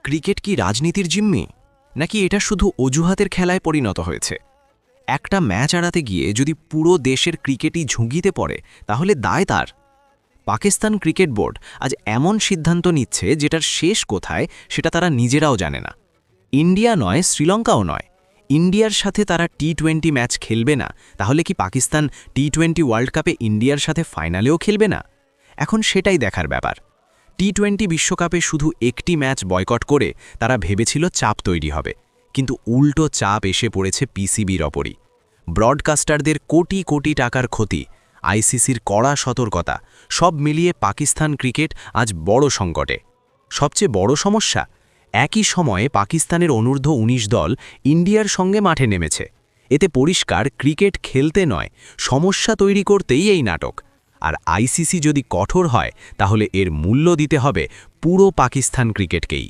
Cricket কি রাজনীতির জিম্মি, নাকি এটা শুধু অজুহাতের খেলায় পরিণত হয়েছে? একটা ম্যাচ এড়াতে গিয়ে যদি পুরো দেশের ক্রিকেটই ঝুঁকিতে পড়ে, তাহলে দায় তার। পাকিস্তান ক্রিকেট বোর্ড আজ এমন সিদ্ধান্ত নিচ্ছে যেটার শেষ কোথায় সেটা তারা নিজেরাও জানে না। ইন্ডিয়া নয়, শ্রীলঙ্কাও নয়, ইন্ডিয়ার সাথে তারা টি-20 ম্যাচ খেলবে না, তাহলে কি পাকিস্তান টি-20 ওয়ার্ল্ড কাপে ইন্ডিয়ার সাথে ফাইনালেও খেলবে না? এখন সেটাই দেখার ব্যাপার। টি-20 বিশ্বকাপে শুধু একটি ম্যাচ বয়কট করে তারা ভেবেছিল চাপ তৈরি হবে, কিন্তু উল্টো চাপ এসে পড়েছে পিসিবির ওপরই। ব্রডকাস্টারদের কোটি কোটি টাকার ক্ষতি, আইসিসির কড়া সতর্কতা, সব মিলিয়ে পাকিস্তান ক্রিকেট আজ বড় সংকটে। সবচেয়ে বড় সমস্যা, একই সময়ে পাকিস্তানের অনূর্ধ্ব ১৯ দল ইন্ডিয়ার সঙ্গে মাঠে নেমেছে। এতে পরিষ্কার ক্রিকেট খেলতে নয়, সমস্যা তৈরি করতেই এই নাটক। আর আইসিসি যদি কঠোর হয়, তাহলে এর মূল্য দিতে হবে পুরো পাকিস্তান ক্রিকেটকেই।